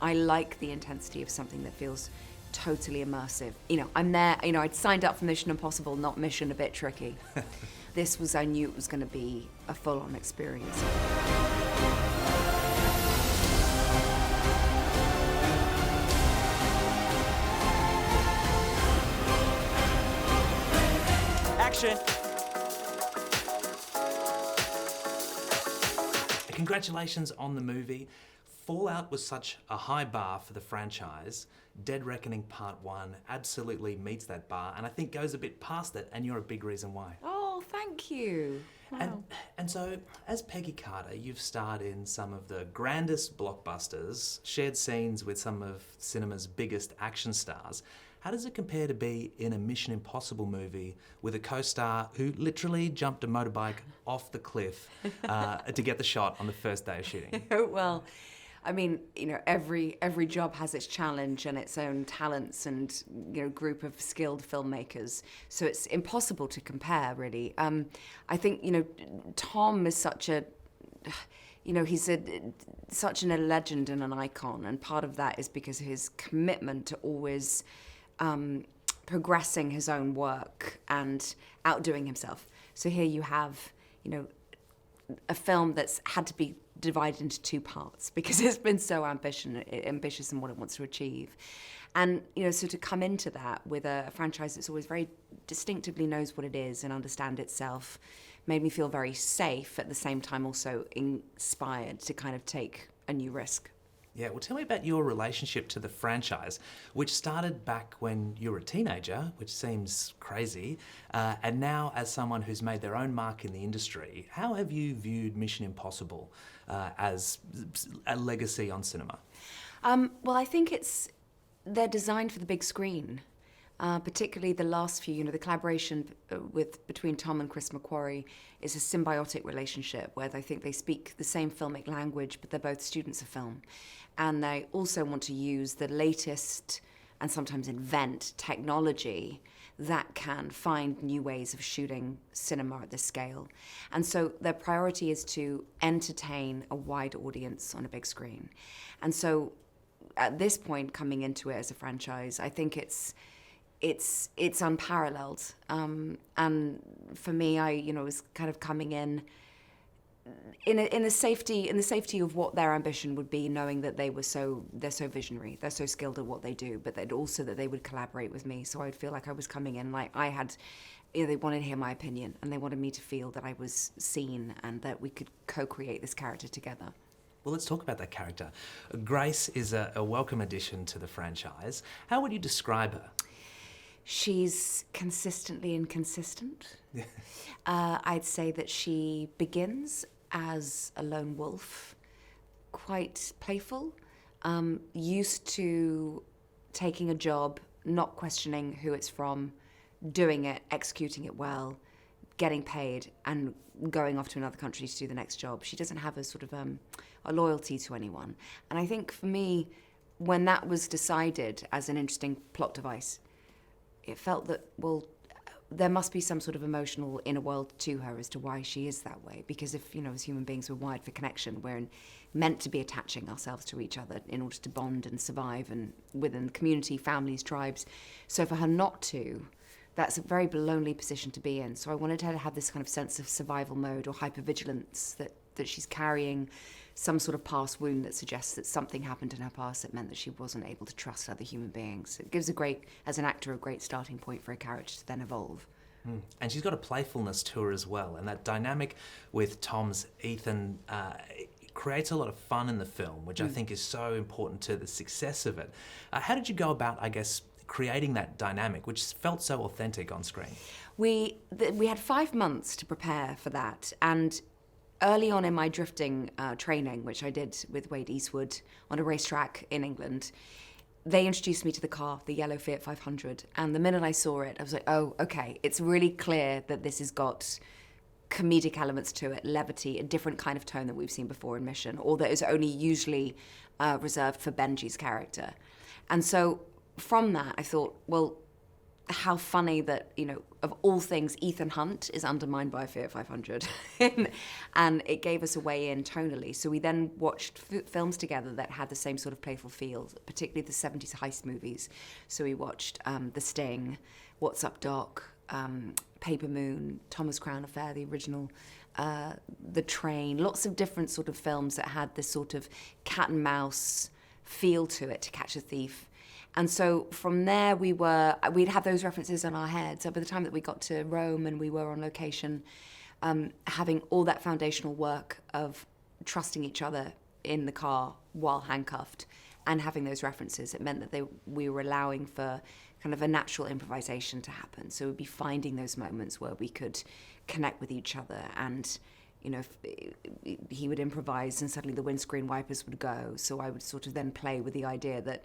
I like the intensity of something that feels totally immersive. You know, I'm there, you know, I'd signed up for Mission Impossible, not Mission a Bit Tricky. This was, I knew it was going to be a full-on experience. Action! Congratulations on the movie. Fallout was such a high bar for the franchise. Dead Reckoning Part 1 absolutely meets that bar and I think goes a bit past it, and you're a big reason why. Oh, thank you. Wow. And so, as Peggy Carter, you've starred in some of the grandest blockbusters, shared scenes with some of cinema's biggest action stars. How does it compare to be in a Mission Impossible movie with a co-star who literally jumped a motorbike off the cliff to get the shot on the first day of shooting? Well, I mean, you know, every job has its challenge and its own talents and, you know, group of skilled filmmakers. So it's impossible to compare, really. I think, you know, Tom is such a, you know, he's such a legend and an icon, and part of that is because of his commitment to always progressing his own work and outdoing himself. So here you have, you know, a film that's had to be divided into two parts because it's been so ambitious in what it wants to achieve. And, you know, so to come into that with a franchise that's always very distinctively knows what it is and understand itself made me feel very safe, at the same time also inspired to kind of take a new risk. Yeah, well, tell me about your relationship to the franchise, which started back when you were a teenager, which seems crazy, and now as someone who's made their own mark in the industry. How have you viewed Mission Impossible as a legacy on cinema? Well, I think they're designed for the big screen. Particularly the last few, you know, the collaboration between Tom and Chris McQuarrie is a symbiotic relationship where I think they speak the same filmic language, but they're both students of film. And they also want to use the latest and sometimes invent technology that can find new ways of shooting cinema at this scale. And so their priority is to entertain a wide audience on a big screen. And so at this point, coming into it as a franchise, I think it's unparalleled, and for me, I was kind of coming in the safety of what their ambition would be, knowing that they're so visionary, they're so skilled at what they do, but also that they would collaborate with me. So I'd feel like I was coming in like I had, they wanted to hear my opinion, and they wanted me to feel that I was seen and that we could co-create this character together. Well, let's talk about that character. Grace is a welcome addition to the franchise. How would you describe her? She's consistently inconsistent. I'd say that she begins as a lone wolf, quite playful, used to taking a job, not questioning who it's from, doing it, executing it well, getting paid, and going off to another country to do the next job. She doesn't have a sort of a loyalty to anyone. And I think for me, when that was decided as an interesting plot device, it felt that, well, there must be some sort of emotional inner world to her as to why she is that way. Because if, as human beings, we're wired for connection, we're meant to be attaching ourselves to each other in order to bond and survive, and within community, families, tribes. So for her not to, that's a very lonely position to be in. So I wanted her to have this kind of sense of survival mode or hypervigilance, that she's carrying some sort of past wound that suggests that something happened in her past that meant that she wasn't able to trust other human beings. It gives as an actor, a great starting point for a character to then evolve. And she's got a playfulness to her as well, and that dynamic with Tom's Ethan creates a lot of fun in the film, which I think is so important to the success of it. How did you go about, I guess, creating that dynamic, which felt so authentic on screen? We had 5 months to prepare for that, and early on in my drifting training, which I did with Wade Eastwood on a racetrack in England, they introduced me to the car, the yellow Fiat 500. And the minute I saw it, I was like, oh, okay, it's really clear that this has got comedic elements to it, levity, a different kind of tone that we've seen before in Mission, or that is only usually reserved for Benji's character. And so from that, I thought, well, how funny that, of all things, Ethan Hunt is undermined by Fiat 500. And it gave us a way in tonally. So we then watched films together that had the same sort of playful feel, particularly the 70s heist movies. So we watched The Sting, What's Up Doc, Paper Moon, Thomas Crown Affair, the original, The Train, lots of different sort of films that had this sort of cat and mouse feel to it, To Catch a Thief. And so from there we'd have those references in our heads. So by the time that we got to Rome and we were on location, having all that foundational work of trusting each other in the car while handcuffed and having those references, it meant that we were allowing for kind of a natural improvisation to happen. So we'd be finding those moments where we could connect with each other, and he would improvise and suddenly the windscreen wipers would go. So I would sort of then play with the idea that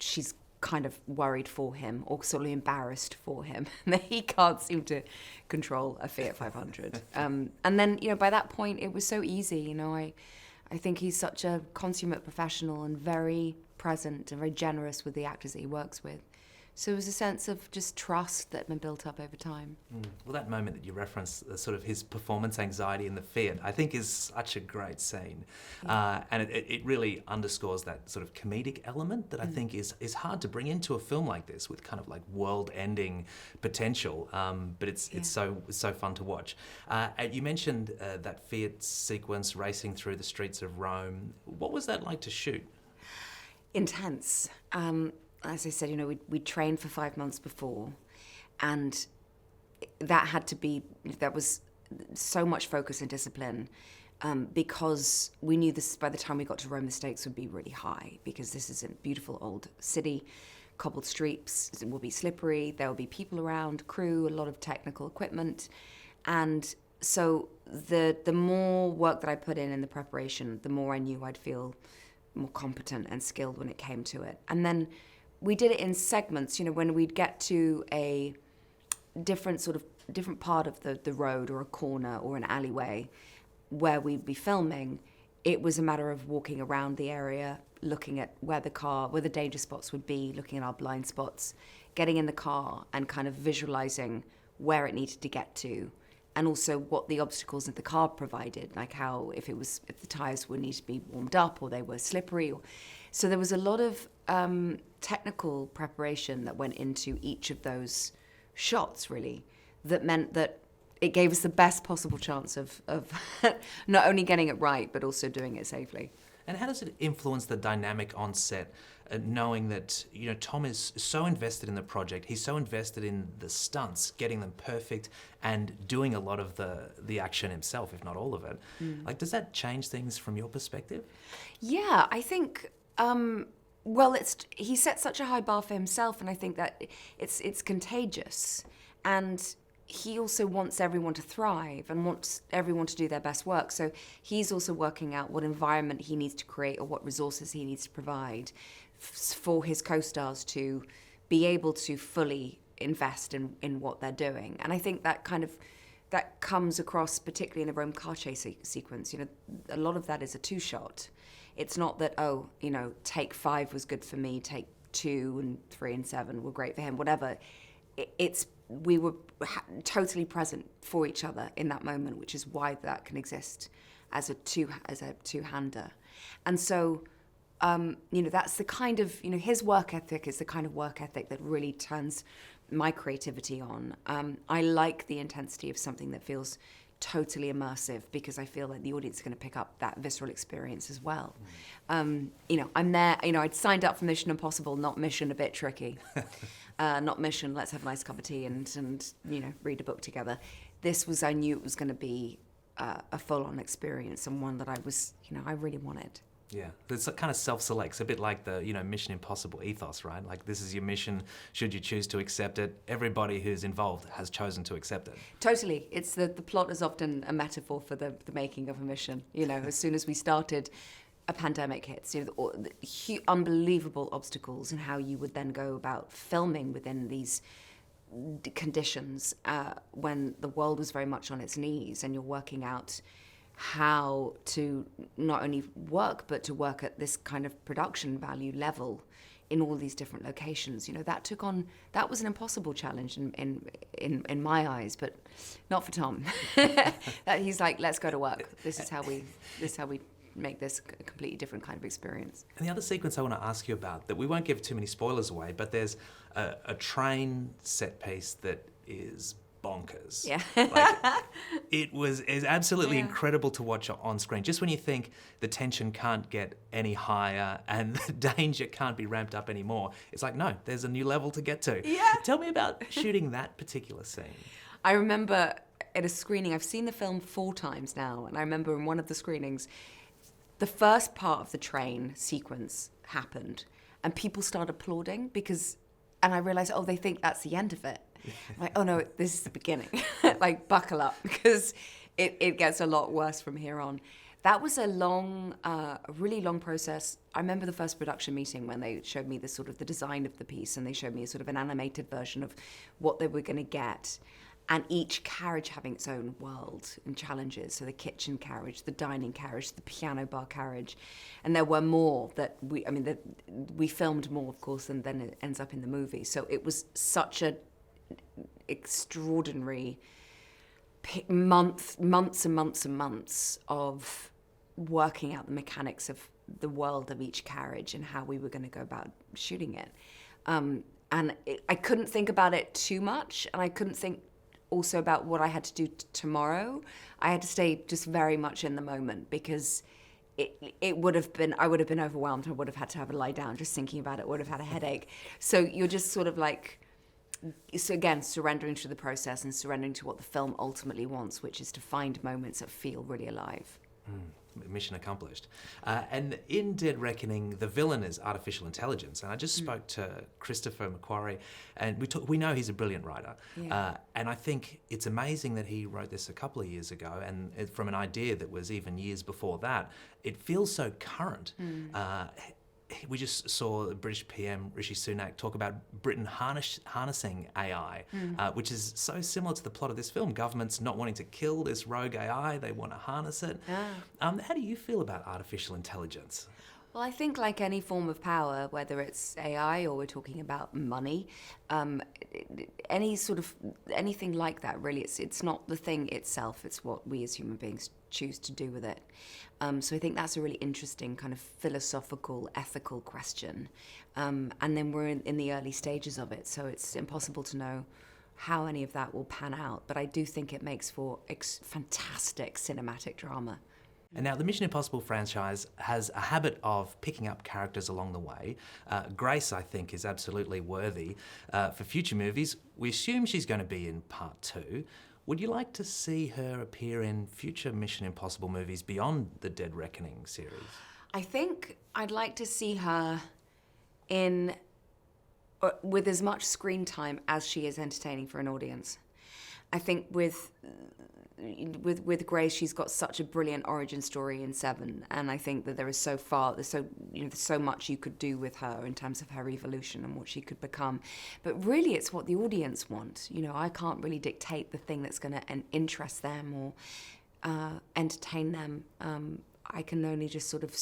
she's kind of worried for him or sort of embarrassed for him that he can't seem to control a Fiat 500. And then, by that point, it was so easy. I think he's such a consummate professional and very present and very generous with the actors that he works with. So it was a sense of just trust that had been built up over time. Well, that moment that you referenced, sort of his performance anxiety in the Fiat, I think is such a great scene. Yeah. And it really underscores that sort of comedic element that I think is hard to bring into a film like this with kind of like world-ending potential. But it's so fun to watch. You mentioned that Fiat sequence racing through the streets of Rome. What was that like to shoot? Intense. As I said, we trained for 5 months before, and that was so much focus and discipline, because we knew this by the time we got to Rome, the stakes would be really high, because this is a beautiful old city, cobbled streets, it will be slippery, there will be people around, crew, a lot of technical equipment, and so the more work that I put in the preparation, the more I knew I'd feel more competent and skilled when it came to it. And then we did it in segments, when we'd get to a different part of the road or a corner or an alleyway where we'd be filming, it was a matter of walking around the area, looking at where the danger spots would be, looking at our blind spots, getting in the car and kind of visualizing where it needed to get to, and also what the obstacles in the car provided, like if the tires would need to be warmed up or they were slippery. So there was a lot of technical preparation that went into each of those shots, really, that meant that it gave us the best possible chance of not only getting it right, but also doing it safely. And how does it influence the dynamic on set, knowing that Tom is so invested in the project, he's so invested in the stunts, getting them perfect, and doing a lot of the action himself, if not all of it. Like, does that change things from your perspective? Yeah, I think. He set such a high bar for himself, and I think that it's contagious. And he also wants everyone to thrive and wants everyone to do their best work. So he's also working out what environment he needs to create or what resources he needs to provide for his co-stars to be able to fully invest in what they're doing. And I think that that comes across, particularly in the Rome car chase sequence. A lot of that is a two-shot. It's not that, take 5 was good for me, take 2 and 3 and 7 were great for him, whatever. We were totally present for each other in that moment, which is why that can exist as a two-hander. And so, that's the kind of, his work ethic is the kind of work ethic that really turns my creativity on. I like the intensity of something that feels totally immersive, because I feel like the audience is going to pick up that visceral experience as well. I'm there, I'd signed up for Mission Impossible, not Mission a bit tricky. Not Mission, let's have a nice cup of tea and read a book together. I knew it was going to be a full-on experience, and one that I really wanted. Yeah, it's kind of self-selects, a bit like the Mission Impossible ethos, right? Like, this is your mission. Should you choose to accept it, everybody who's involved has chosen to accept it. Totally, it's the plot is often a metaphor for the making of a mission. As soon as we started, a pandemic hits. The unbelievable obstacles and how you would then go about filming within these conditions when the world was very much on its knees, and you're working out how to not only work, but to work at this kind of production value level in all these different locations. You know, that was an impossible challenge in my eyes, but not for Tom. That he's like, let's go to work. This is how we make this a completely different kind of experience. And the other sequence I want to ask you about, that we won't give too many spoilers away, but there's a train set piece that is bonkers. Yeah. Like, is absolutely incredible to watch on screen. Just when you think the tension can't get any higher and the danger can't be ramped up anymore, it's like, no, there's a new level to get to. Yeah. Tell me about shooting that particular scene. I remember at a screening, I've seen the film 4 times now, and I remember in one of the screenings, the first part of the train sequence happened and people started applauding and I realized, they think that's the end of it. I'm like, oh no, this is the beginning. Like, buckle up, because it gets a lot worse from here on. That was a really long process. I remember the first production meeting when they showed me the design of the piece, and they showed me a sort of an animated version of what they were going to get. And each carriage having its own world and challenges. So the kitchen carriage, the dining carriage, the piano bar carriage. And there were more we filmed more, of course, and then it ends up in the movie. So it was such a extraordinary months and months and months of working out the mechanics of the world of each carriage and how we were going to go about shooting it. I couldn't think about it too much, and I couldn't think also about what I had to do tomorrow. I had to stay just very much in the moment, because I would have been overwhelmed. I would have had to have a lie down just thinking about it, would have had a headache. So you're just sort of like, so again, surrendering to the process and surrendering to what the film ultimately wants, which is to find moments that feel really alive. Mission accomplished. And in Dead Reckoning, the villain is artificial intelligence. And I just spoke to Christopher McQuarrie, and we know he's a brilliant writer. Yeah. And I think it's amazing that he wrote this a couple of years ago, and from an idea that was even years before that. It feels so current. We just saw the British PM Rishi Sunak talk about Britain harnessing AI, which is so similar to the plot of this film. Governments not wanting to kill this rogue AI, they want to harness it. How do you feel about artificial intelligence? Well, I think like any form of power, whether it's AI or we're talking about money, anything like that, really, it's not the thing itself, it's what we as human beings choose to do with it. So I think that's a really interesting kind of philosophical, ethical question. And then we're in the early stages of it, so it's impossible to know how any of that will pan out. But I do think it makes for fantastic cinematic drama. And now the Mission Impossible franchise has a habit of picking up characters along the way. Grace, I think, is absolutely worthy. For future movies, we assume she's going to be in part 2. Would you like to see her appear in future Mission Impossible movies beyond the Dead Reckoning series? I think I'd like to see her with as much screen time as she is entertaining for an audience. I think with Grace, she's got such a brilliant origin story in Seven, and I think that there's so much you could do with her in terms of her evolution and what she could become. But really, it's what the audience want. You know, I can't really dictate the thing that's going to interest them or entertain them. I can only just sort of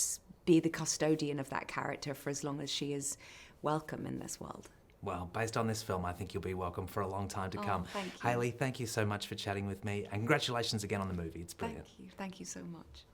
be the custodian of that character for as long as she is welcome in this world. Well, based on this film, I think you'll be welcome for a long time to come. Thank you. Hayley, thank you so much for chatting with me, and congratulations again on the movie. It's brilliant. Thank you so much.